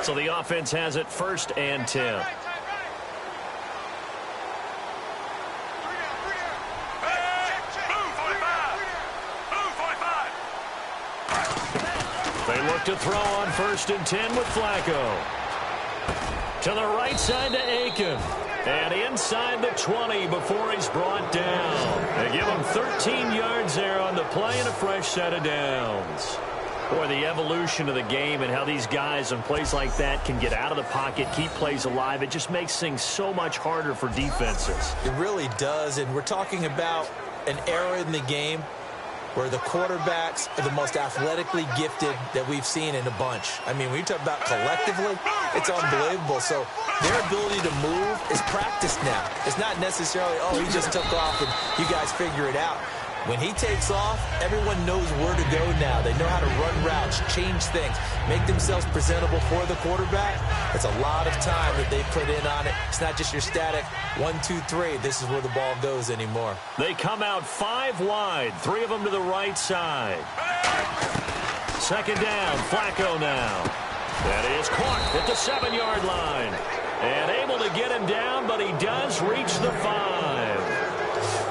So the offense has it 1st and 10. They look to throw on 1st and 10 with Flacco. To the right side to Aiken. And inside the 20 before he's brought down. They give him 13 yards there on the play and a fresh set of downs. Boy, the evolution of the game and how these guys on plays like that can get out of the pocket, keep plays alive, it just makes things so much harder for defenses. It really does, and we're talking about an era in the game where the quarterbacks are the most athletically gifted that we've seen in a bunch. I mean, when you talk about collectively, it's unbelievable. So their ability to move is practiced now. It's not necessarily, oh, he just took off and you guys figure it out. When he takes off, everyone knows where to go now. They know how to run routes, change things, make themselves presentable for the quarterback. It's a lot of time that they put in on it. It's not just your static 1, 2, 3. This is where the ball goes anymore. They come out 5 wide, 3 of them to the right side. 2nd down, Flacco now. That is caught at the 7-yard line. And able to get him down, but he does reach the 5.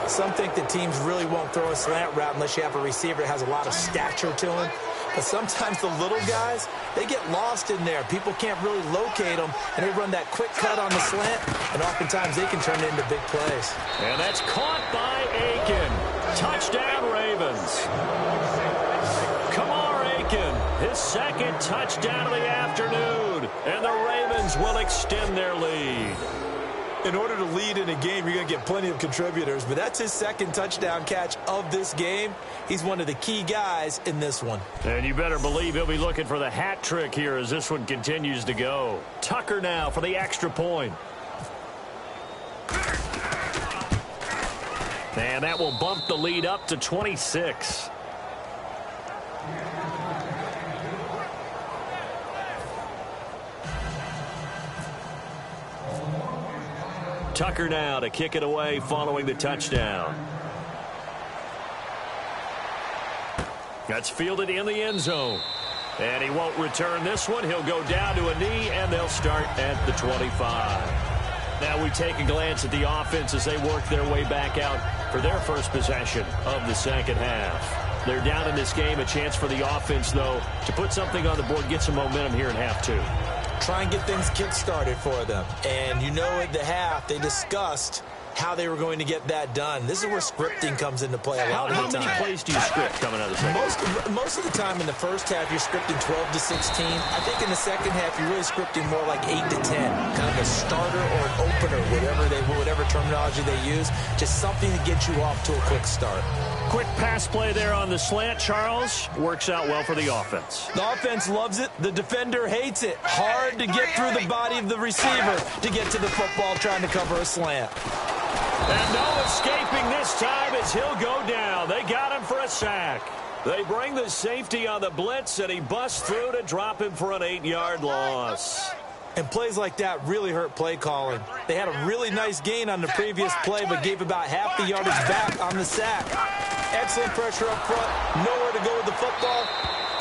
Some think that teams really won't throw a slant route unless you have a receiver that has a lot of stature to him. But sometimes the little guys, they get lost in there. People can't really locate them, and they run that quick cut on the slant, and oftentimes they can turn it into big plays. And that's caught by Aiken. Touchdown, Ravens. Kamar Aiken, his 2nd touchdown of the afternoon, and the Ravens will extend their lead. In order to lead in a game, you're going to get plenty of contributors, but that's his 2nd touchdown catch of this game. He's one of the key guys in this one. And you better believe he'll be looking for the hat trick here as this one continues to go. Tucker now for the extra point. And that will bump the lead up to 26. Tucker now to kick it away following the touchdown. That's fielded in the end zone. And he won't return this one. He'll go down to a knee, and they'll start at the 25. Now we take a glance at the offense as they work their way back out for their first possession of the second half. They're down in this game. A chance for the offense, though, to put something on the board, get some momentum here in half 2. Try and get things kick-started for them. And you know at the half, they discussed how they were going to get that done. This is where scripting comes into play a lot of the time. How many plays do you script coming out of the second? Most of the time in the first half, you're scripting 12 to 16. I think in the second half, you're really scripting more like 8 to 10. Kind of a starter or an opener, whatever terminology they use. Just something to get you off to a quick start. Quick pass play there on the slant, Charles. Works out well for the offense. The offense loves it. The defender hates it. Hard to get through the body of the receiver to get to the football trying to cover a slant. And no escaping this time as he'll go down. They got him for a sack. They bring the safety on the blitz, and he busts through to drop him for an 8-yard loss. And plays like that really hurt play calling. They had a really nice gain on the previous play, but gave about half the yardage back on the sack. Excellent pressure up front. Nowhere to go with the football.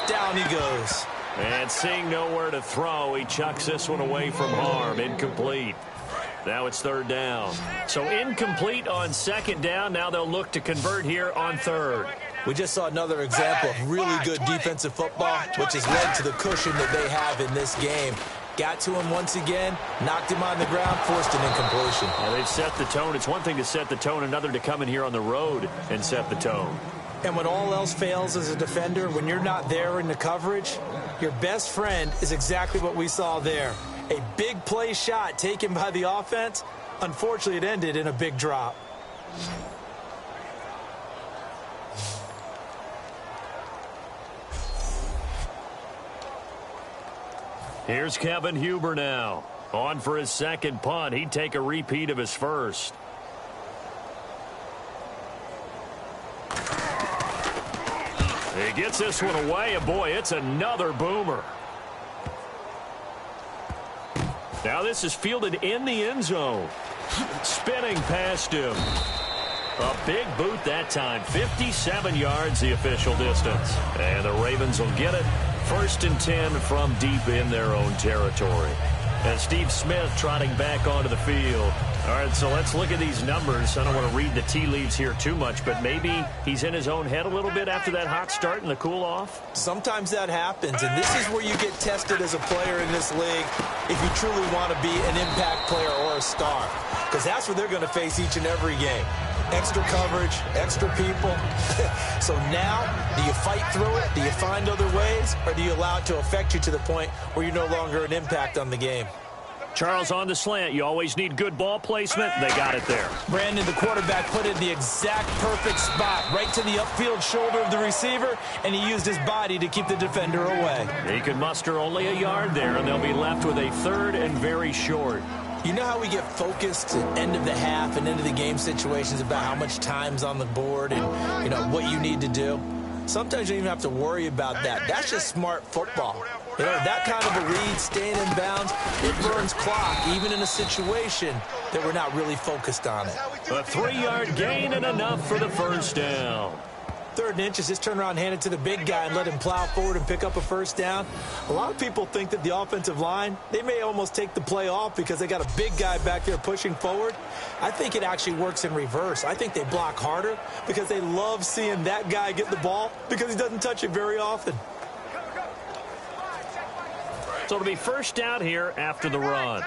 Down he goes. And seeing nowhere to throw, he chucks this one away from harm. Incomplete. Now it's 3rd down. So incomplete on 2nd down. Now they'll look to convert here on 3rd. We just saw another example of really good defensive football, which has led to the cushion that they have in this game. Got to him once again, knocked him on the ground, forced an incompletion. Well, they've set the tone. It's one thing to set the tone, another to come in here on the road and set the tone. And when all else fails as a defender, when you're not there in the coverage, your best friend is exactly what we saw there. A big play shot taken by the offense. Unfortunately, it ended in a big drop. Here's Kevin Huber now. On for his 2nd punt. He'd take a repeat of his first. He gets this one away, and boy, it's another boomer. Now this is fielded in the end zone. Spinning past him. A big boot that time. 57 yards the official distance. And the Ravens will get it First and 10 from deep in their own territory. And Steve Smith trotting back onto the field. All right, so let's look at these numbers. I don't want to read the tea leaves here too much, but maybe he's in his own head a little bit after that hot start and the cool-off. Sometimes that happens, and this is where you get tested as a player in this league if you truly want to be an impact player or a star, because that's what they're going to face each and every game. Extra coverage, extra people. So now, do you fight through it? Do you find other ways? Or do you allow it to affect you to the point where you're no longer an impact on the game? Charles on the slant. You always need good ball placement. They got it there. Brandon, the quarterback, put it in the exact perfect spot, right to the upfield shoulder of the receiver, and he used his body to keep the defender away. He could muster only a yard there, and they'll be left with a third and very short. You know how we get focused at end of the half and end of the game situations about how much time's on the board and, you know, what you need to do? Sometimes you don't even have to worry about that. That's just smart football. You know, that kind of a lead, staying in bounds, it burns clock, even in a situation that we're not really focused on it. A 3-yard gain and enough for the first down. 3rd and inches, just turn around and hand it to the big guy and let him plow forward and pick up a first down. A lot of people think that the offensive line, they may almost take the play off because they got a big guy back there pushing forward. I think it actually works in reverse. I think they block harder because they love seeing that guy get the ball because he doesn't touch it very often. So it'll be first down here after the run.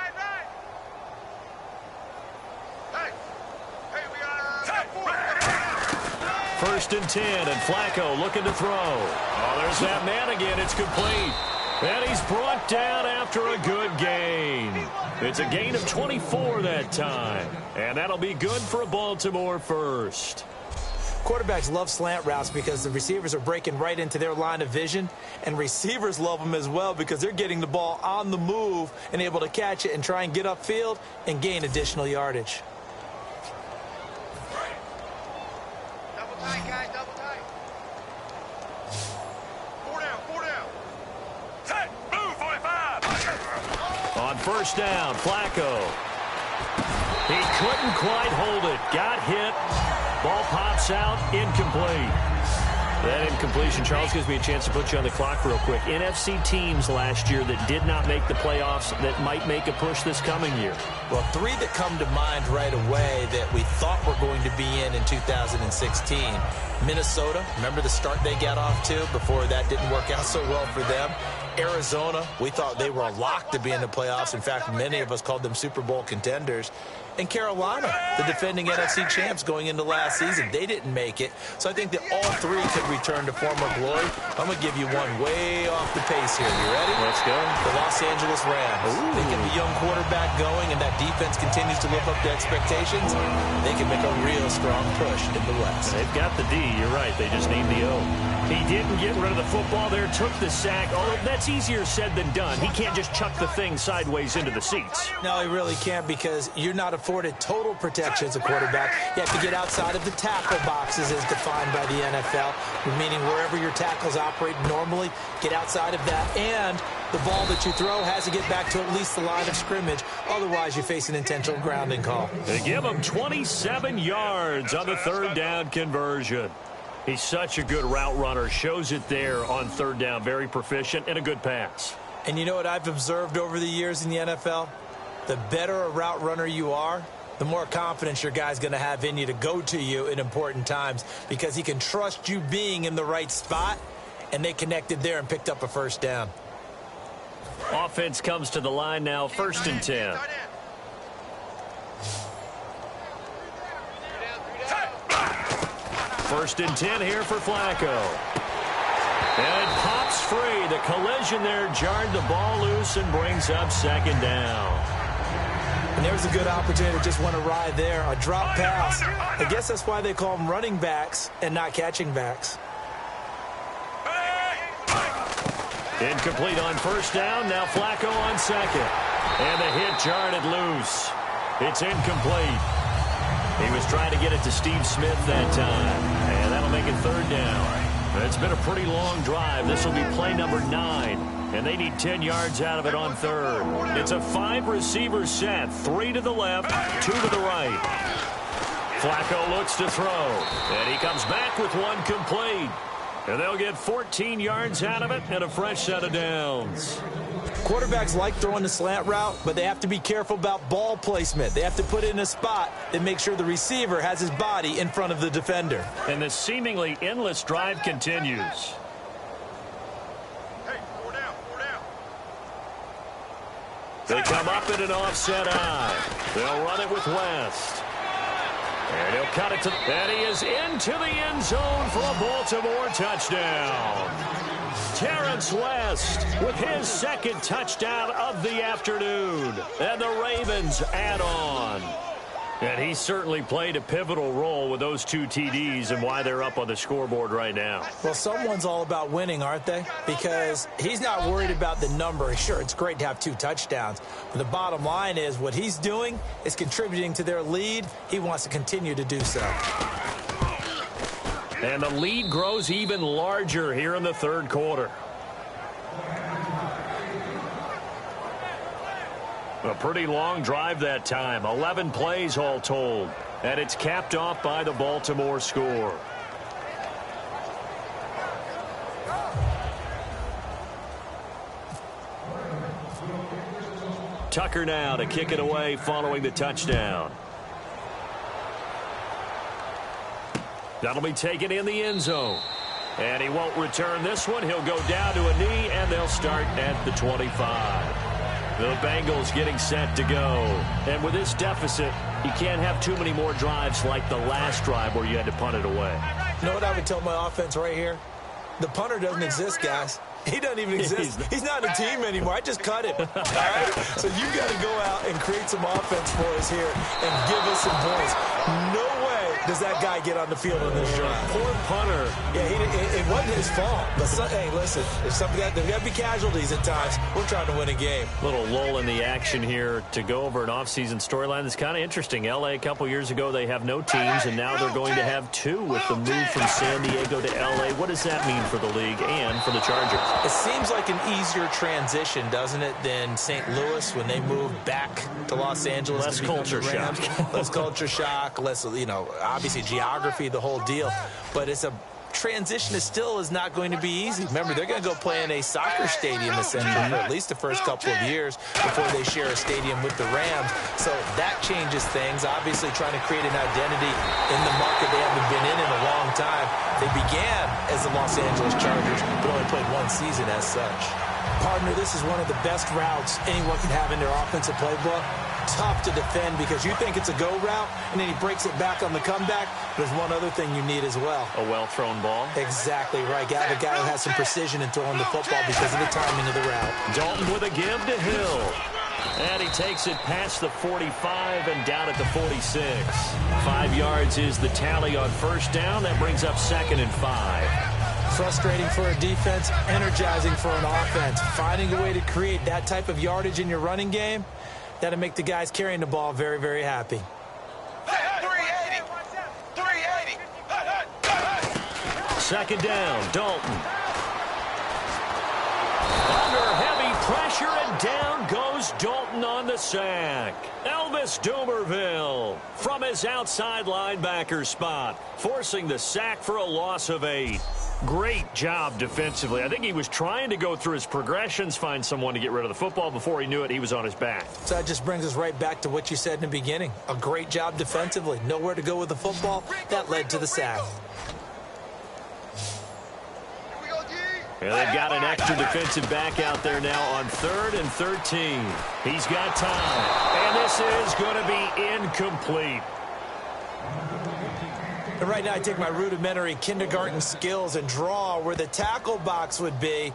First and 10, and Flacco looking to throw. Oh, there's that man again. It's complete. And he's brought down after a good gain. It's a gain of 24 that time. And that'll be good for a Baltimore first. Quarterbacks love slant routes because the receivers are breaking right into their line of vision, and receivers love them as well because they're getting the ball on the move and able to catch it and try and get upfield and gain additional yardage. Double tight, guys, double tight. 4 down, 4 down. Tight, move, 45. On first down, Flacco. He couldn't quite hold it. Got hit. Ball pops out, incomplete. That incompletion, Charles, gives me a chance to put you on the clock real quick. NFC teams last year that did not make the playoffs that might make a push this coming year. Well, 3 that come to mind right away that we thought were going to be in 2016. Minnesota, remember the start they got off to before that didn't work out so well for them. Arizona, we thought they were a lock to be in the playoffs. In fact, many of us called them Super Bowl contenders. And Carolina, the defending NFC champs going into last season, they didn't make it. So I think that all 3 could return to former glory. I'm going to give you one way off the pace here. You ready? Let's go. The Los Angeles Rams. Ooh. They get the young quarterback going, and that defense continues to live up to expectations. They can make a real strong push in the West. They've got the D. You're right. They just need the O. He didn't get rid of the football there, took the sack. Although that's easier said than done. He can't just chuck the thing sideways into the seats. No, he really can't because you're not afforded total protection as a quarterback. You have to get outside of the tackle boxes as defined by the NFL, meaning wherever your tackles operate normally, get outside of that. And the ball that you throw has to get back to at least the line of scrimmage. Otherwise, you face an intentional grounding call. They give him 27 yards on the 3rd down conversion. He's such a good route runner. Shows it there on 3rd down. Very proficient and a good pass. And you know what I've observed over the years in the NFL? The better a route runner you are, the more confidence your guy's going to have in you to go to you in important times because he can trust you being in the right spot, and they connected there and picked up a first down. Offense comes to the line now, 1st and 10. First and 10 here for Flacco. And it pops free. The collision there jarred the ball loose and brings up 2nd down. And there's a good opportunity to just want to ride there. A drop pass. I guess that's why they call them running backs and not catching backs. Incomplete on first down. Now Flacco on 2nd. And the hit jarred it loose. It's incomplete. He was trying to get it to Steve Smith that time. And that'll make it 3rd down. It's been a pretty long drive. This will be play number 9. And they need 10 yards out of it on 3rd. It's a 5-receiver set. 3 to the left, 2 to the right. Flacco looks to throw. And he comes back with one complete. And they'll get 14 yards out of it and a fresh set of downs. Quarterbacks like throwing the slant route, but they have to be careful about ball placement. They have to put it in a spot that makes sure the receiver has his body in front of the defender. And the seemingly endless drive continues. Hey, 4 down, 4 down. They come up in an offset eye. They'll run it with West. And he'll cut it to, and he is into the end zone for a Baltimore touchdown. Terrence West with his second touchdown of the afternoon. And the Ravens add on. And he certainly played a pivotal role with those 2 TDs and why they're up on the scoreboard right now. Well, someone's all about winning, aren't they? Because he's not worried about the number. Sure, it's great to have 2 touchdowns. But the bottom line is what he's doing is contributing to their lead. He wants to continue to do so. And the lead grows even larger here in the third quarter. A pretty long drive that time. 11 plays all told. And it's capped off by the Baltimore score. Tucker now to kick it away following the touchdown. That'll be taken in the end zone. And he won't return this one. He'll go down to a knee, and they'll start at the 25. The Bengals getting set to go. And with this deficit, you can't have too many more drives like the last drive where you had to punt it away. You know what I would tell my offense right here? The punter doesn't exist, guys. He doesn't even exist. He's not a team anymore. I just cut him. All right? So you've got to go out and create some offense for us here and give us some points. No way does that guy get on the field on this drive. Poor punter. Yeah, it wasn't his fault. But hey, listen, if something there's got to be casualties at times. We're trying to win a game. Little lull in the action here to go over an offseason storyline that's kind of interesting. L.A. a couple years ago, they have no teams, and now they're going to have 2 with the move from San Diego to L.A. What does that mean for the league and for the Chargers? It seems like an easier transition, doesn't it, than St. Louis when they moved back to Los Angeles. Less culture shock. Less culture shock, less, obviously geography, the whole deal. But it's a transition is not going to be easy. Remember, they're going to go play in a soccer stadium essentially for at least the first couple of years before they share a stadium with the Rams. So that changes things. Obviously trying to create an identity in the market they haven't been in a long time. They began as the Los Angeles Chargers, but only played 1 season as such. Partner, this is one of the best routes anyone can have in their offensive playbook. Tough to defend because you think it's a go route, and then he breaks it back on the comeback. There's one other thing you need as well. A well-thrown ball. Exactly right. Got a guy who has some precision in throwing the football because of the timing of the route. Dalton with a give to Hill. And he takes it past the 45 and down at the 46. 5 yards is the tally on first down. That brings up 2nd and 5. Frustrating for a defense, energizing for an offense. Finding a way to create that type of yardage in your running game, that'll make the guys carrying the ball very, very happy. 380. 380. 2nd down, Dalton. Under heavy pressure, and down goes Dalton on the sack. Elvis Dumerville from his outside linebacker spot, forcing the sack for a loss of 8. Great job defensively. I think he was trying to go through his progressions, find someone to get rid of the football. Before he knew it, he was on his back. So that just brings us right back to what you said in the beginning. A great job defensively. Nowhere to go with the football. That led to the sack. And they've got an extra defensive back out there now on 3rd and 13. He's got time. And this is going to be incomplete. And right now I take my rudimentary kindergarten skills and draw where the tackle box would be,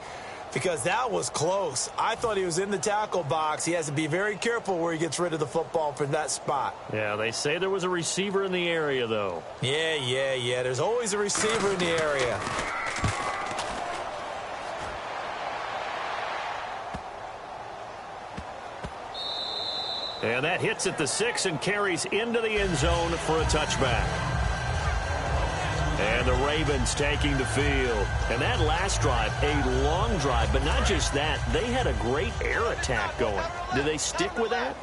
because that was close. I thought he was in the tackle box. He has to be very careful where he gets rid of the football from that spot. Yeah, they say there was a receiver in the area, though. Yeah. There's always a receiver in the area. And that hits at the 6 and carries into the end zone for a touchback. And the Ravens taking the field. And that last drive, a long drive, but not just that. They had a great air attack going. Do they stick with that?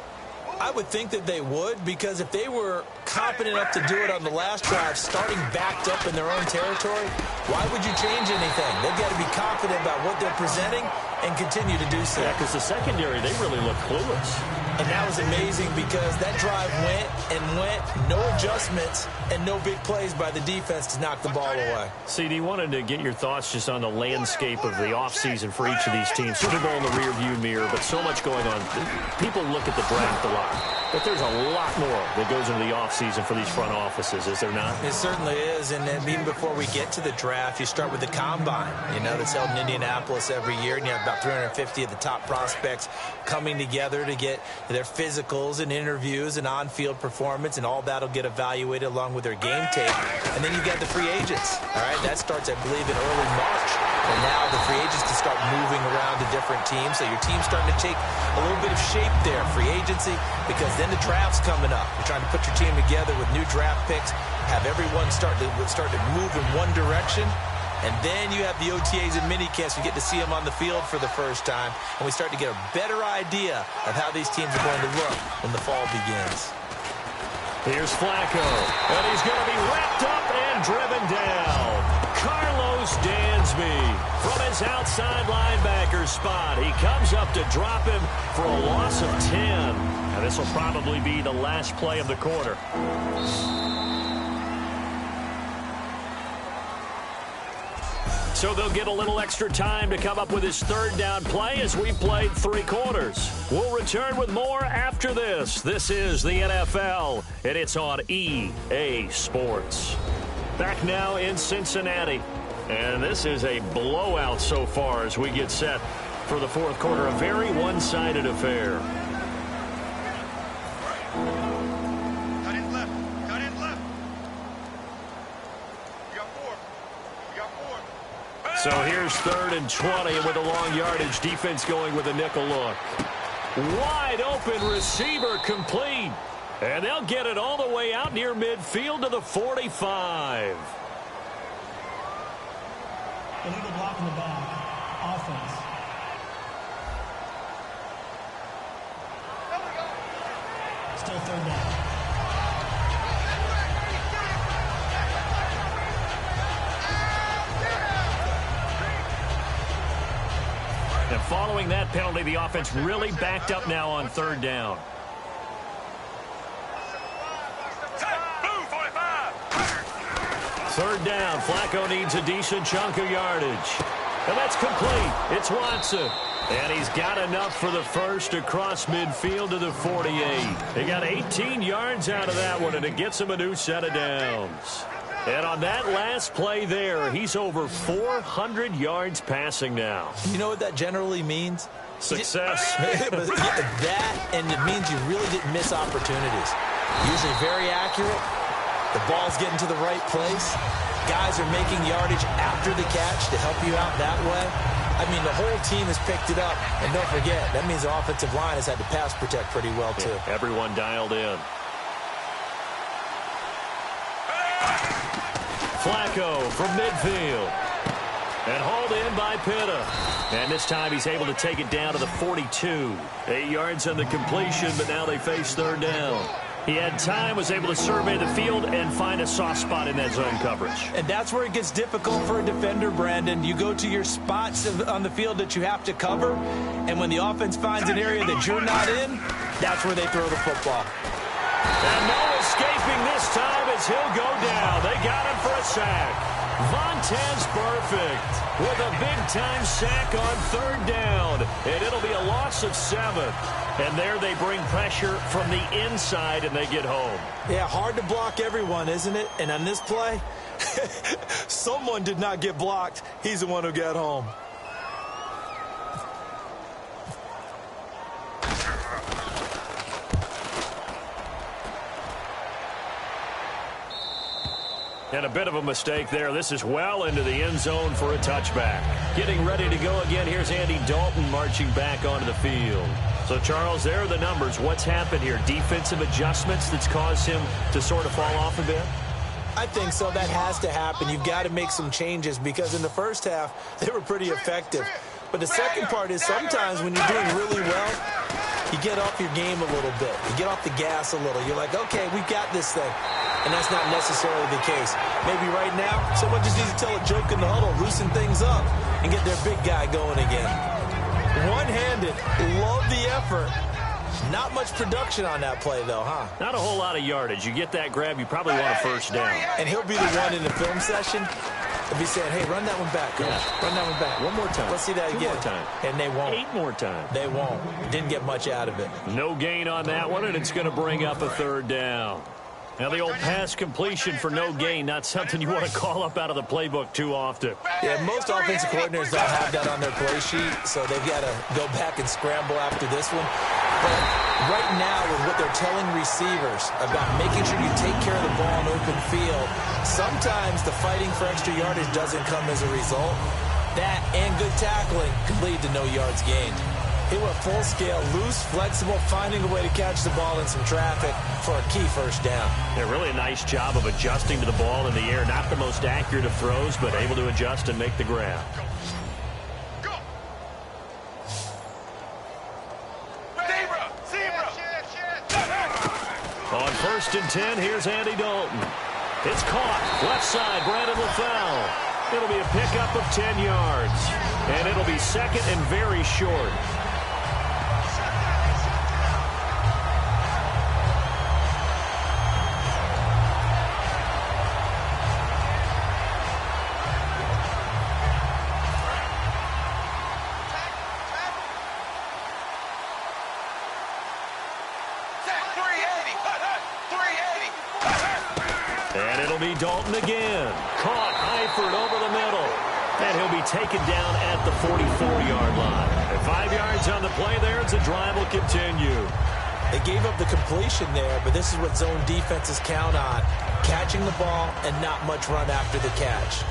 I would think that they would, because if they were confident enough to do it on the last drive, starting backed up in their own territory, why would you change anything? They've got to be confident about what they're presenting and continue to do so. Yeah, because the secondary, they really look clueless. And that was amazing because that drive went and went, no adjustments and no big plays by the defense to knock the ball away. CD, wanted to get your thoughts just on the landscape of the offseason for each of these teams. Super Bowl in the rearview mirror, but so much going on. People look at the draft a lot, but there's a lot more that goes into the offseason for these front offices, is there not? It certainly is, and then even before we get to the draft, you start with the combine, that's held in Indianapolis every year, and you have about 350 of the top prospects coming together to get their physicals and interviews and on-field performance, and all that'll get evaluated along with their game tape. And then you got the free agents, all right? That starts, I believe, in early March. And now the free agents can start moving around to different teams, so your team's starting to take a little bit of shape there, free agency, because then the draft's coming up. You're trying to put your team together with new draft picks, have everyone start to move in one direction. And then you have the OTAs and minicamps. We get to see them on the field for the first time. And we start to get a better idea of how these teams are going to look when the fall begins. Here's Flacco. And he's going to be wrapped up and driven down. Carlos Dansby from his outside linebacker spot. He comes up to drop him for a loss of 10. And this will probably be the last play of the quarter. So they'll get a little extra time to come up with his third down play as we've played 3 quarters. We'll return with more after this. This is the NFL, and it's on EA Sports. Back now in Cincinnati. And this is a blowout so far as we get set for the fourth quarter. A very one-sided affair. Cut in left. Cut in left. You got 4. You got 4. So here's 3rd and 20, and with a long yardage, defense going with a nickel look. Wide open receiver complete. And they'll get it all the way out near midfield to the 45. Illegal block in the back. Offense. Still 3rd down. And following that penalty, the offense really backed up now on 3rd down. Blue 45. 3rd down. Flacco needs a decent chunk of yardage. And that's complete. It's Watson. And he's got enough for the first across midfield to the 48. He got 18 yards out of that one, and it gets him a new set of downs. And on that last play there, he's over 400 yards passing now. You know what that generally means? Success. That, and it means you really didn't miss opportunities. Usually very accurate. The ball's getting to the right place. Guys are making yardage after the catch to help you out that way. I mean, the whole team has picked it up. And don't forget, that means the offensive line has had to pass protect pretty well, too. Yeah, everyone dialed in. Flacco from midfield. And hauled in by Pitta. And this time he's able to take it down to the 42. 8 yards on the completion, but now they face 3rd down. He had time, was able to survey the field and find a soft spot in that zone coverage. And that's where it gets difficult for a defender, Brandon. You go to your spots on the field that you have to cover, and when the offense finds an area that you're not in, that's where they throw the football. And no escaping this time as he'll go down. They got him for a sack. Vontaze Burfict with a big-time sack on 3rd down. And it'll be a loss of 7. And there they bring pressure from the inside, and they get home. Yeah, hard to block everyone, isn't it? And on this play, someone did not get blocked. He's the one who got home. And a bit of a mistake there. This is well into the end zone for a touchback. Getting ready to go again. Here's Andy Dalton marching back onto the field. So, Charles, there are the numbers. What's happened here? Defensive adjustments that's caused him to sort of fall off a bit? I think so. That has to happen. You've got to make some changes because in the first half, they were pretty effective. But the second part is sometimes when you're doing really well, you get off your game a little bit. You get off the gas a little. You're like, okay, we've got this thing. And that's not necessarily the case. Maybe right now, someone just needs to tell a joke in the huddle, loosen things up, and get their big guy going again. One-handed, love the effort. Not much production on that play, though, huh? Not a whole lot of yardage. You get that grab, you probably want a first down. And he'll be the one in the film session. He'll be saying, hey, run that one back, coach. Yeah. Run that one back. One more time. Let's see that again. 2 more time. And they won't. 8 more times. They won't. Didn't get much out of it. No gain on that one, and it's going to bring up a third down. Now, the old pass completion for no gain, not something you want to call up out of the playbook too often. Yeah, most offensive coordinators don't have that on their play sheet, so they've got to go back and scramble after this one. But right now, with what they're telling receivers about making sure you take care of the ball in open field, sometimes the fighting for extra yardage doesn't come as a result. That and good tackling could lead to no yards gained. He went full scale, loose, flexible, finding a way to catch the ball in some traffic for a key first down. Yeah, really a nice job of adjusting to the ball in the air. Not the most accurate of throws, but able to adjust and make the grab. Go. Zebra. On 1st and 10, here's Andy Dalton. It's caught. Left side, Brandon LaFell. It'll be a pickup of 10 yards. And it'll be second and very short. And it'll be Dalton again. Caught, Eifert over the middle. And he'll be taken down at the 44-yard line. And 5 yards on the play there as the drive will continue. They gave up the completion there, but this is what zone defenses count on. Catching the ball and not much run after the catch.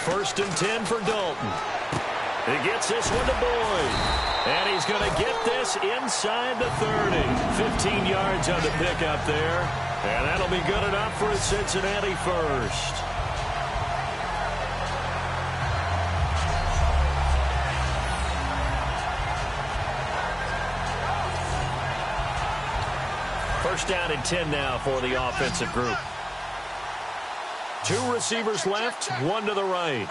First and 10 for Dalton. He gets this one to Boyd. And he's going to get this inside the 30. 15 yards on the pickup there. And that'll be good enough for a Cincinnati first. First down and 10 now for the offensive group. 2 receivers left, 1 to the right.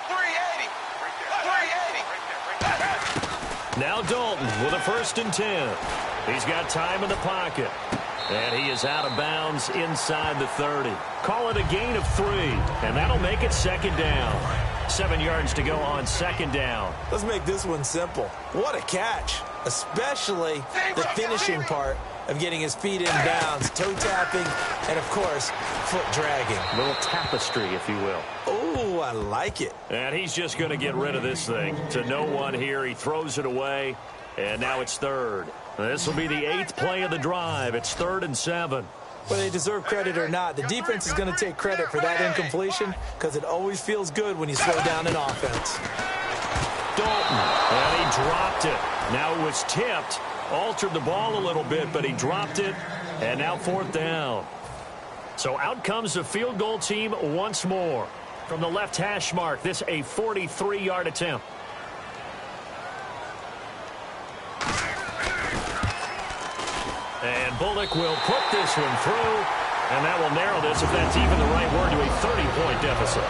380. Now Dalton with a 1st and 10. He's got time in the pocket. And he is out of bounds inside the 30. Call it a gain of 3. And that'll make it second down. 7 yards to go on second down. Let's make this one simple. What a catch. Especially the finishing part of getting his feet in bounds, toe tapping, and, of course, foot dragging. A little tapestry, if you will. Oh, I like it. And he's just going to get rid of this thing. To no one here. He throws it away, and now it's third. This will be the 8th play of the drive. It's 3rd and 7. Whether they deserve credit or not, the defense is going to take credit for that incompletion because it always feels good when you slow down an offense. Dalton, and he dropped it. Now it was tipped, altered the ball a little bit, but he dropped it, and now 4th down. So out comes the field goal team once more. From the left hash mark, this a 43-yard attempt. And Bullock will put this one through, and that will narrow this, if that's even the right word, to a 30-point deficit.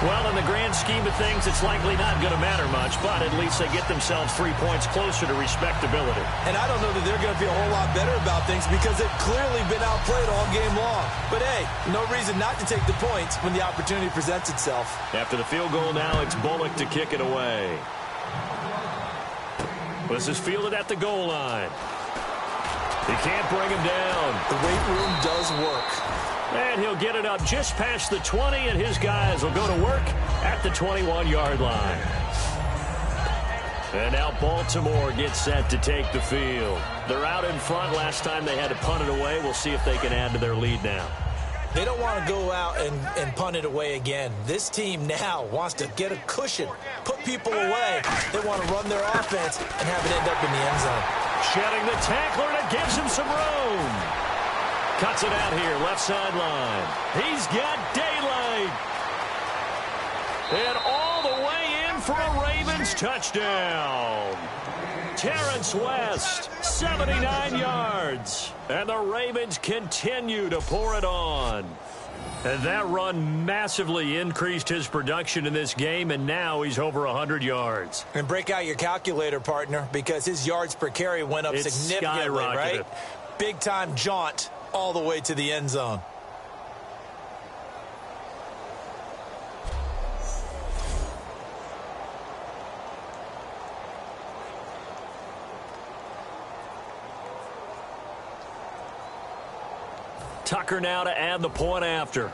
Well, in the grand scheme of things, it's likely not going to matter much, but at least they get themselves 3 points closer to respectability. And I don't know that they're going to feel a whole lot better about things because they've clearly been outplayed all game long. But, hey, no reason not to take the points when the opportunity presents itself. After the field goal now, it's Bullock to kick it away. This is fielded at the goal line. He can't bring him down. The weight room does work. And he'll get it up just past the 20, and his guys will go to work at the 21-yard line. And now Baltimore gets set to take the field. They're out in front. Last time they had to punt it away. We'll see if they can add to their lead now. They don't want to go out and punt it away again. This team now wants to get a cushion, put people away. They want to run their offense and have it end up in the end zone. Shedding the tackler, and it gives him some room. Cuts it out here, left sideline. He's got daylight. And all the way in for a Ravens touchdown. Terrence West, 79 yards. And the Ravens continue to pour it on. And that run massively increased his production in this game, and now he's over 100 yards. And break out your calculator, partner, because his yards per carry went up significantly, right? Big-time jaunt all the way to the end zone. Tucker now to add the point after.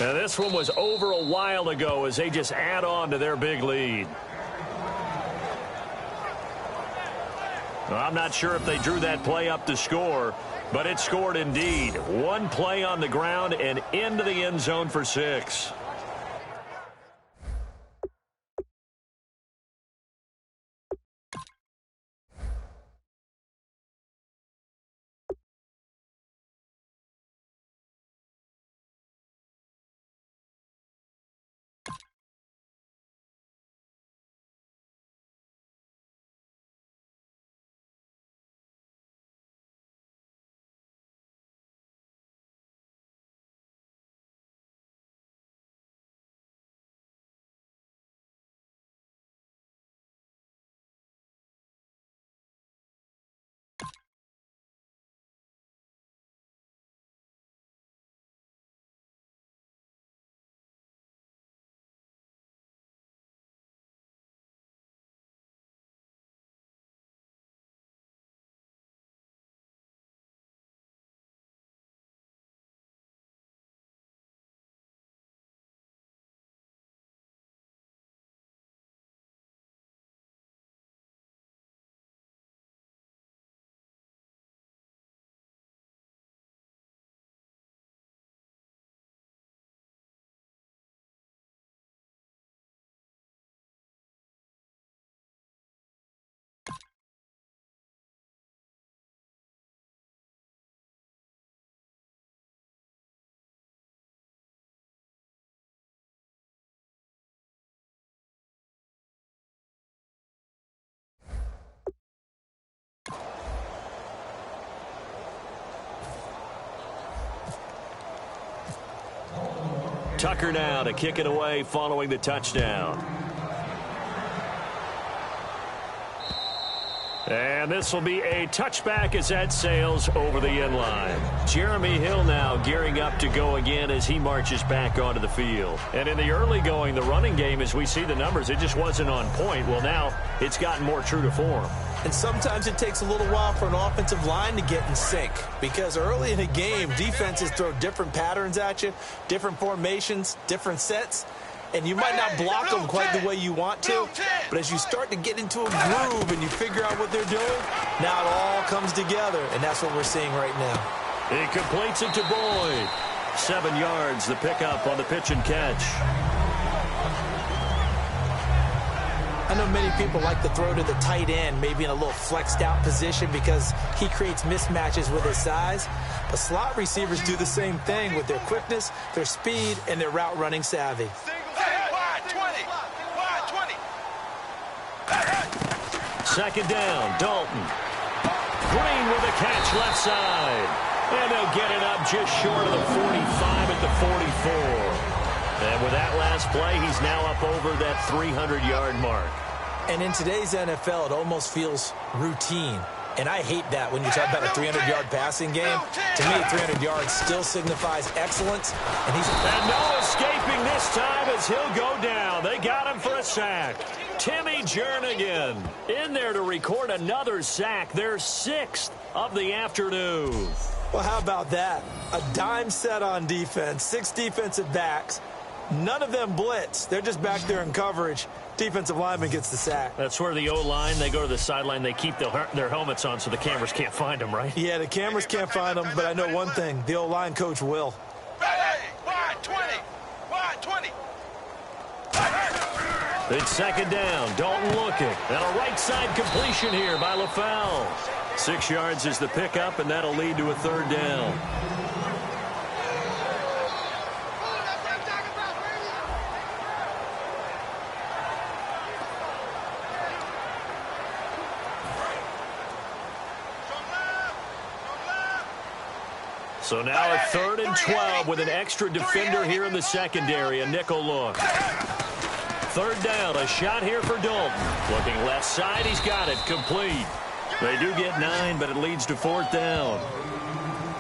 Now this one was over a while ago as they just add on to their big lead. Well, I'm not sure if they drew that play up to score, but it scored indeed. One play on the ground and into the end zone for 6. Tucker now to kick it away following the touchdown. And this will be a touchback as that sails over the end line. Jeremy Hill now gearing up to go again as he marches back onto the field. And in the early going, the running game, as we see the numbers, it just wasn't on point. Well, now it's gotten more true to form. And sometimes it takes a little while for an offensive line to get in sync, because early in a game, defenses throw different patterns at you, different formations, different sets, and you might not block them quite the way you want to, but as you start to get into a groove and you figure out what they're doing, now it all comes together, and that's what we're seeing right now. He completes it to Boyd. 7 yards, the pickup on the pitch and catch. I know many people like to throw to the tight end, maybe in a little flexed out position because he creates mismatches with his size. But slot receivers do the same thing with their quickness, their speed, and their route running savvy. Wide 20. Wide 20. Second down, Dalton. Green with a catch left side. And they'll get it up just short of the 45 at the 44. And with that last play, he's now up over that 300-yard mark. And in today's NFL, it almost feels routine. And I hate that when you talk about a 300-yard passing game. To me, 300 yards still signifies excellence. And no escaping this time as he'll go down. They got him for a sack. Timmy Jernigan in there to record another sack, their 6th of the afternoon. Well, how about that? A dime set on defense, 6 defensive backs. None of them blitz. They're just back there in coverage. Defensive lineman gets the sack. That's where the O-line, they go to the sideline, they keep their helmets on so the cameras can't find them, right? Yeah, the cameras can't find them, but I know one thing. The O-line coach will. Wide 20. Wide 20. It's second down. Dalton looking. And a right side completion here by LaFell. 6 yards is the pickup, and that'll lead to a third down. So now a 3rd and 12 with an extra defender here in the secondary. A nickel look. Third down, a shot here for Dalton. Looking left side, he's got it. Complete. They do get 9, but it leads to 4th down.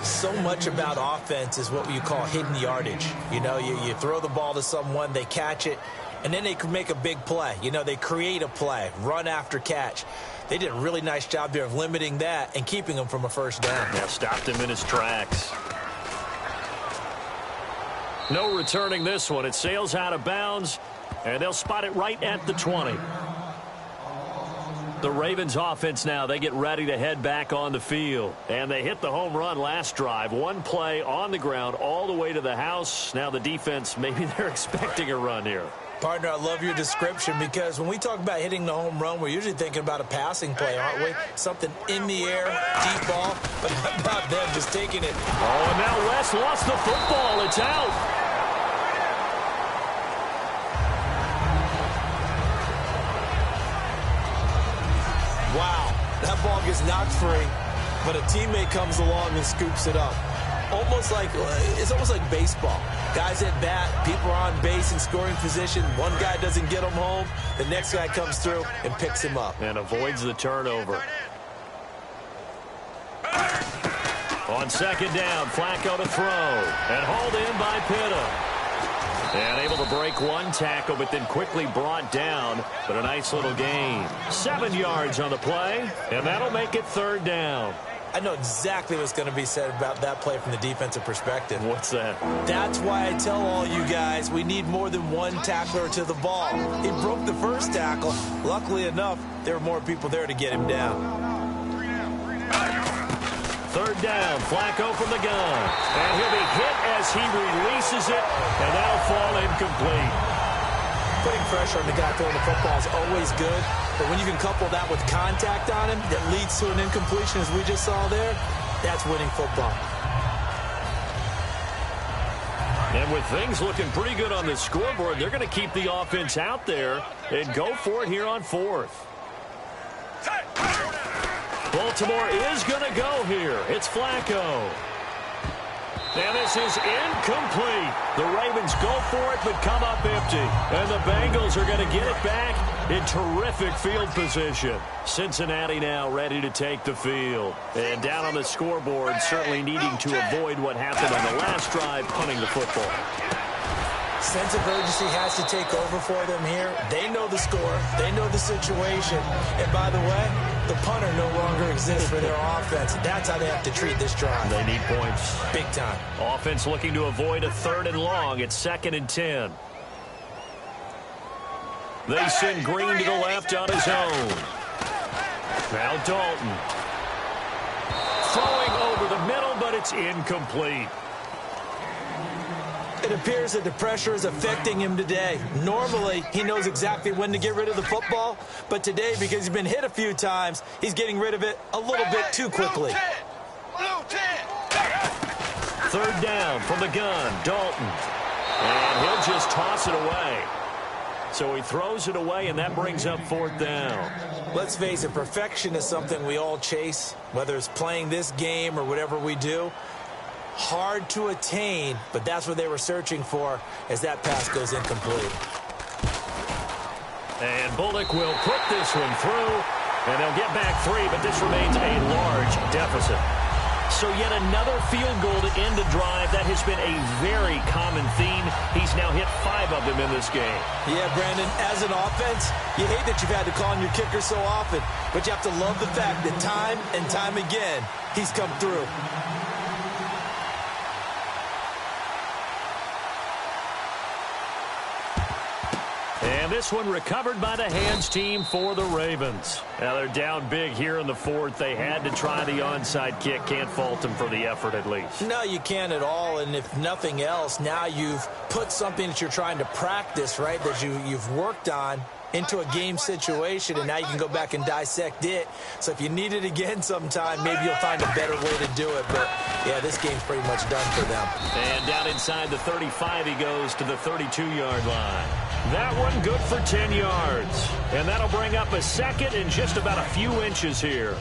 So much about offense is what you call hidden yardage. You know, you throw the ball to someone, they catch it, and then they can make a big play. You know, they create a play, run after catch. They did a really nice job there of limiting that and keeping him from a first down. Yeah, stopped him in his tracks. No returning this one. It sails out of bounds, and they'll spot it right at the 20. The Ravens offense now, they get ready to head back on the field. And they hit the home run last drive. One play on the ground all the way to the house. Now the defense, maybe they're expecting a run here. Partner, I love your description because when we talk about hitting the home run, we're usually thinking about a passing play, aren't we? Something in the air, deep ball, but how about them just taking it? Oh, and now West lost the football. It's out. Wow, that ball gets knocked free, but a teammate comes along and scoops it up. It's almost like baseball. Guys at bat, people are on base in scoring position. One guy doesn't get him home. The next guy comes through and picks him up. And avoids the turnover. On second down, Flacco to throw. And hauled in by Pitta. And able to break one tackle, but then quickly brought down. But a nice little gain. 7 yards on the play, and that'll make it third down. I know exactly what's going to be said about that play from the defensive perspective. What's that? That's why I tell all you guys we need more than one tackler to the ball. He broke the first tackle. Luckily enough, there were more people there to get him down. Third down, Flacco from the gun. And he'll be hit as he releases it, and that'll fall incomplete. Putting pressure on the guy throwing the football is always good, but when you can couple that with contact on him that leads to an incompletion, as we just saw there, that's winning football. And with things looking pretty good on the scoreboard, they're going to keep the offense out there and go for it here on fourth. Baltimore is going to go here. It's Flacco. And this is incomplete. The Ravens go for it, but come up empty. And the Bengals are going to get it back in terrific field position. Cincinnati now ready to take the field. And down on the scoreboard, certainly needing to avoid what happened on the last drive, punting the football. Sense of urgency has to take over for them here. They know the score. They know the situation. And by the way, the punter no longer exists for their offense. That's how they have to treat this drive. They need points. Big time. Offense looking to avoid a 3rd and long. It's 2nd and 10. They send Green to the left on his own. Now Dalton. Throwing over the middle, but it's incomplete. It appears that the pressure is affecting him today. Normally, he knows exactly when to get rid of the football, but today, because he's been hit a few times, he's getting rid of it a little bit too quickly. 3rd down from the gun, Dalton. And he'll just toss it away. So he throws it away, and that brings up 4th down. Let's face it, perfection is something we all chase, whether it's playing this game or whatever we do. Hard to attain, but that's what they were searching for as that pass goes incomplete. And Bullock will put this one through, and they'll get back 3, but this remains a large deficit. So yet another field goal to end a drive. That has been a very common theme. He's now hit 5 of them in this game. Yeah, Brandon, as an offense, you hate that you've had to call on your kicker so often, but you have to love the fact that time and time again, he's come through. And this one recovered by the hands team for the Ravens. Now they're down big here in the 4th. They had to try the onside kick. Can't fault them for the effort at least. No, you can't at all. And if nothing else, now you've put something that you're trying to practice, right, that you've worked on into a game situation, and now you can go back and dissect it. So if you need it again sometime, maybe you'll find a better way to do it. But, yeah, this game's pretty much done for them. And down inside the 35, he goes to the 32-yard line. That one good for 10 yards. And that'll bring up a 2nd and just about a few inches here.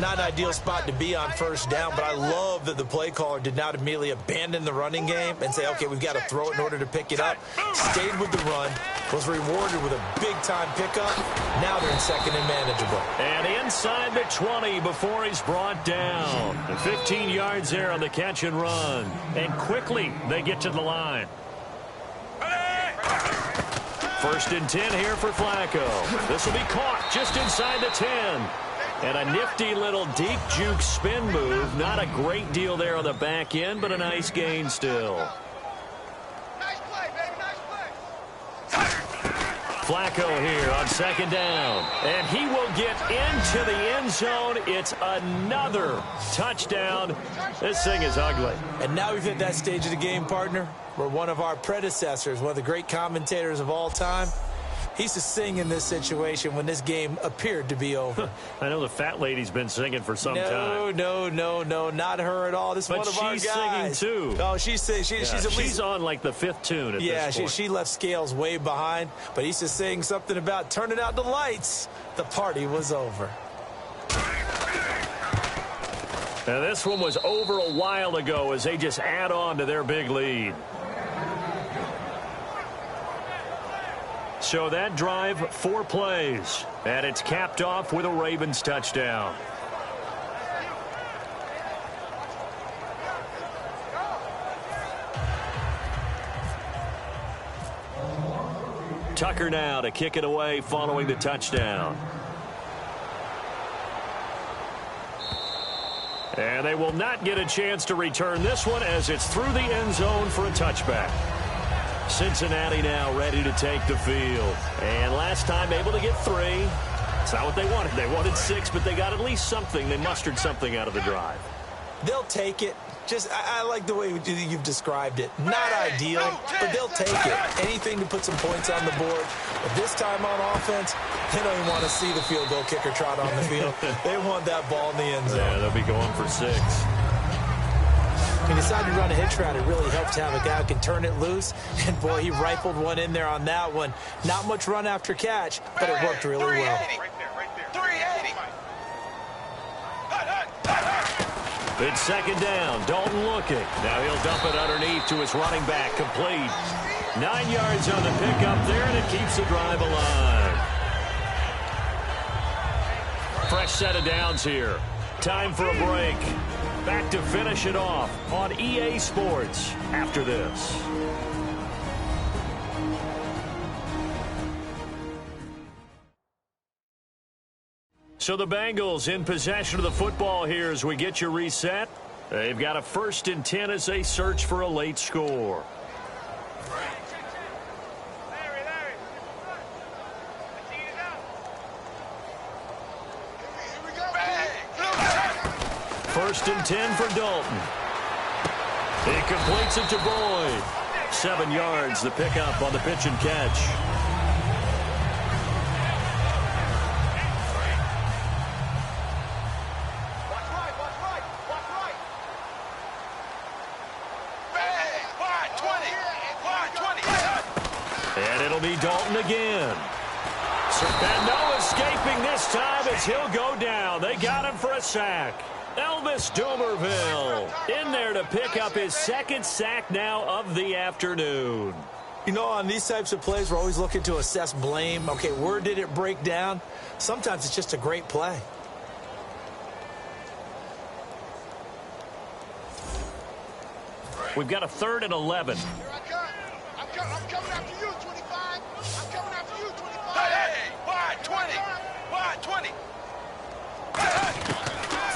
Not an ideal spot to be on 1st down, but I love that the play caller did not immediately abandon the running game and say, okay, we've got to throw it in order to pick it up. Stayed with the run, was rewarded with a big-time pickup. Now they're in 2nd and manageable. And inside the 20 before he's brought down. 15 yards there on the catch and run. And quickly they get to the line. 1st and 10 here for Flacco. This will be caught just inside the 10. And a nifty little deep juke spin move. Not a great deal there on the back end, but a nice gain still. Nice play, baby, nice play. Flacco here on second down. And he will get into the end zone. It's another touchdown. This thing is ugly. And now we've hit that stage of the game, partner, where one of our predecessors, one of the great commentators of all time, he used to sing in this situation when this game appeared to be over. I know the fat lady's been singing for some time. No, not her at all. This is one of our guys. But she's singing, too. Oh, she's at least... She's on, like, the fifth tune at this point. She left Scales way behind, but he used to sing something about turning out the lights. The party was over. Now, this one was over a while ago as they just add on to their big lead. So that drive, 4 plays, and it's capped off with a Ravens touchdown. Tucker now to kick it away following the touchdown. And they will not get a chance to return this one as it's through the end zone for a touchback. Cincinnati now ready to take the field. And last time able to get 3. It's not what they wanted. They wanted 6, but they got at least something. They mustered something out of the drive. They'll take it. I like the way you've described it. Not ideal, but they'll take it. Anything to put some points on the board. But this time on offense, they don't even want to see the field goal kicker trot on the field. They want that ball in the end zone. Yeah, they'll be going for 6. He decided to run a hitch route. It really helps to have a guy who can turn it loose. And, boy, he rifled one in there on that one. Not much run after catch, but it worked really well. Right there. 380. It's second down. Dalton looking. Now he'll dump it underneath to his running back. Complete. 9 yards on the pickup there, and it keeps the drive alive. Fresh set of downs here. Time for a break. Back to finish it off on EA Sports after this. So the Bengals in possession of the football here as we get you reset. They've got a 1st and 10 as they search for a late score. First and 10 for Dalton. He completes it to Boyd. 7 yards, the pickup on the pitch and catch. And it'll be Dalton again. And no escaping this time as he'll go down. They got him for a sack. Elvis Dumerville in there to pick up his 2nd sack now of the afternoon. You know, on these types of plays, we're always looking to assess blame. Okay, where did it break down? Sometimes it's just a great play. We've got a 3rd and 11. Here I come. I'm coming after you, 25. I'm coming after you, 25. Hey, wide 20. Wide 20.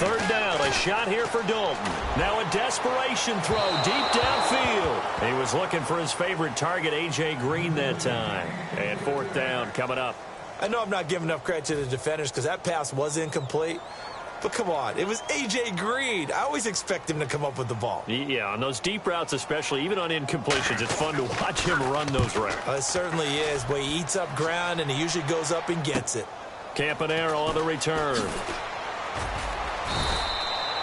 3rd down, a shot here for Dalton. Now a desperation throw deep downfield. He was looking for his favorite target, A.J. Green, that time. And 4th down coming up. I know I'm not giving enough credit to the defenders because that pass was incomplete. But come on, it was A.J. Green. I always expect him to come up with the ball. Yeah, on those deep routes especially, even on incompletions, it's fun to watch him run those routes. It certainly is, but he eats up ground, and he usually goes up and gets it. Campanaro on the return.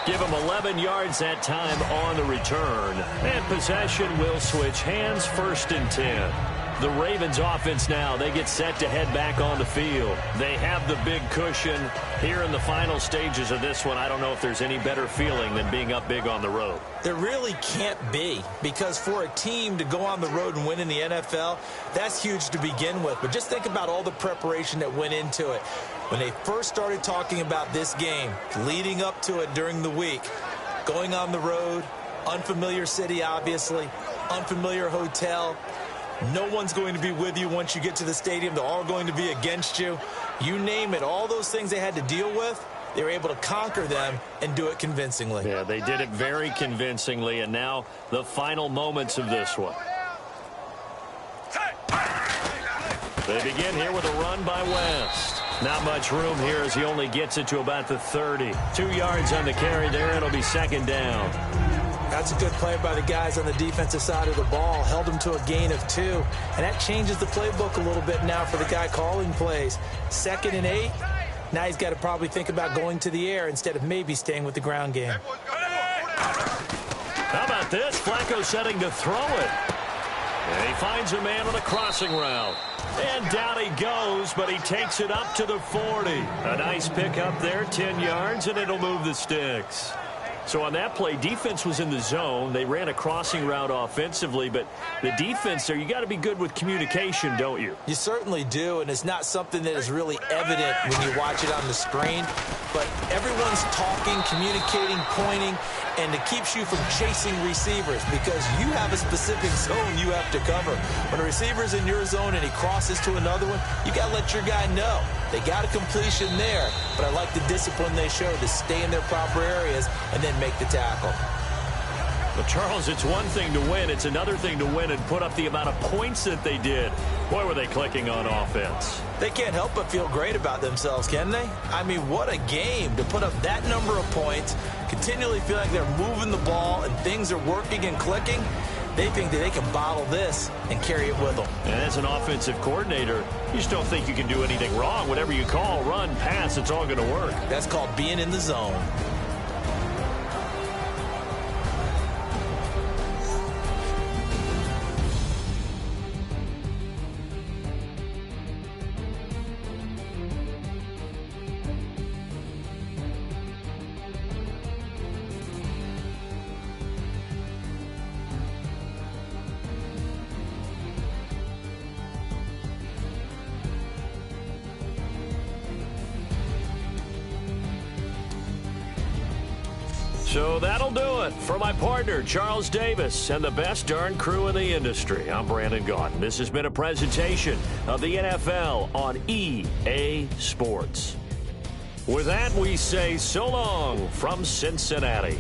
Give him 11 yards that time on the return. And possession will switch hands, 1st and 10. The Ravens offense now, they get set to head back on the field. They have the big cushion here in the final stages of this one. I don't know if there's any better feeling than being up big on the road. There really can't be, because for a team to go on the road and win in the NFL, that's huge to begin with. But just think about all the preparation that went into it. When they first started talking about this game, leading up to it during the week, going on the road, unfamiliar city, obviously, unfamiliar hotel. No one's going to be with you once you get to the stadium. They're all going to be against you. You name it, all those things they had to deal with, they were able to conquer them and do it convincingly. Yeah, they did it very convincingly, and now the final moments of this one. They begin here with a run by West. Not much room here as he only gets it to about the 30. 2 yards on the carry there. It'll be second down. That's a good play by the guys on the defensive side of the ball. Held them to a gain of 2. And that changes the playbook a little bit now for the guy calling plays. 2nd and 8. Now he's got to probably think about going to the air instead of maybe staying with the ground game. How about this? Flacco setting to throw it. And he finds a man on a crossing route. And down he goes, but he takes it up to the 40. A nice pick up there, 10 yards, and it'll move the sticks. So on that play, defense was in the zone. They ran a crossing route offensively, but the defense there, you got to be good with communication, don't you? You certainly do, and it's not something that is really evident when you watch it on the screen. But everyone's talking, communicating, pointing, and it keeps you from chasing receivers because you have a specific zone you have to cover. When a receiver's in your zone and he crosses to another one, you got to let your guy know. They got a completion there, but I like the discipline they show to stay in their proper areas and then make the tackle. Well, Charles, it's one thing to win. It's another thing to win and put up the amount of points that they did. Boy, were they clicking on offense. They can't help but feel great about themselves, can they? I mean, what a game to put up that number of points, continually feel like they're moving the ball and things are working and clicking. They think that they can bottle this and carry it with them. And as an offensive coordinator, you just don't think you can do anything wrong. Whatever you call, run, pass, it's all going to work. That's called being in the zone. So that'll do it for my partner, Charles Davis, and the best darn crew in the industry. I'm Brandon Gaudin. This has been a presentation of the NFL on EA Sports. With that, we say so long from Cincinnati.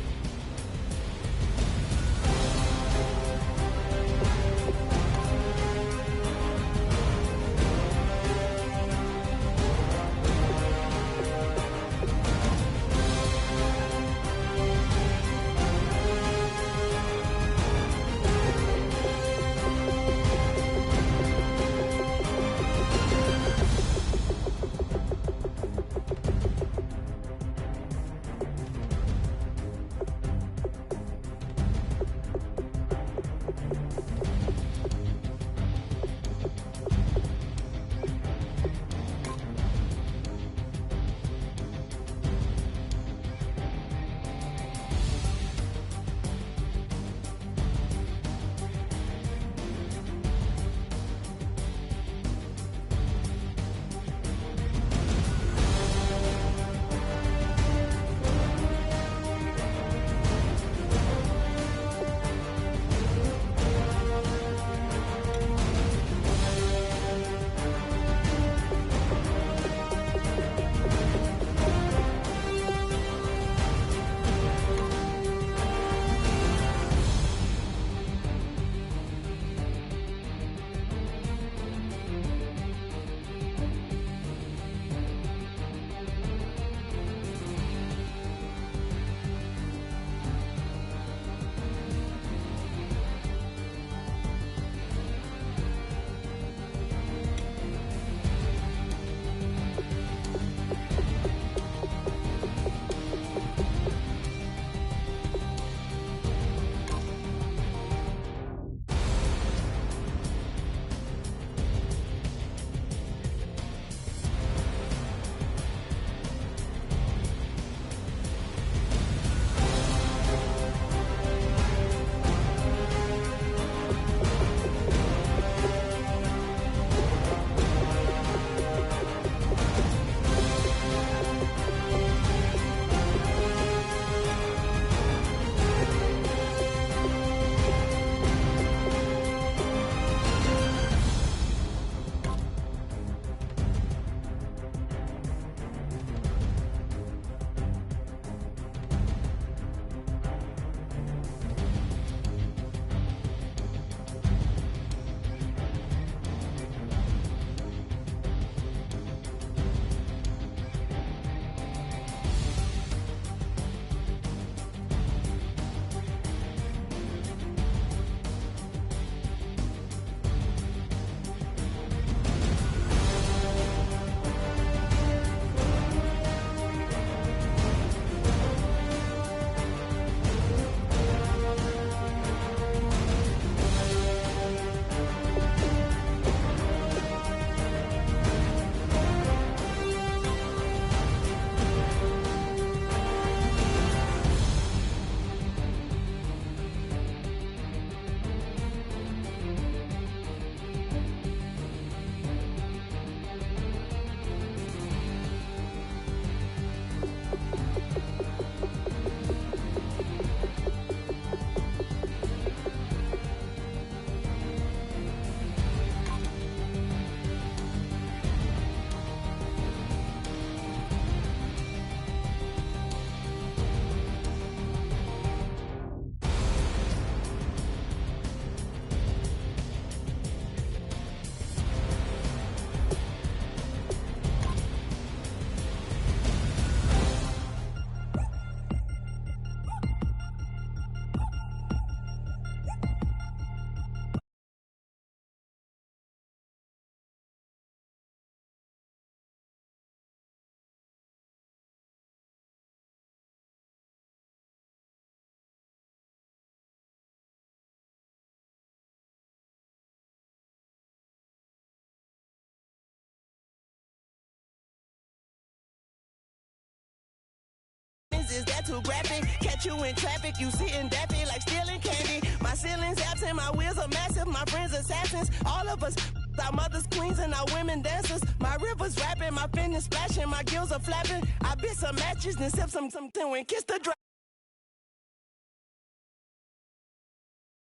friends, is that too graphic? Catch you in traffic, you sitting daffy like stealing candy. My ceiling's absent, my wheels are massive, my friends assassins. All of us, our mothers queens and our women dancers. My rivers rapping, my fingers splashing, my gills are flapping. I bit some matches and sip some when kiss the dry.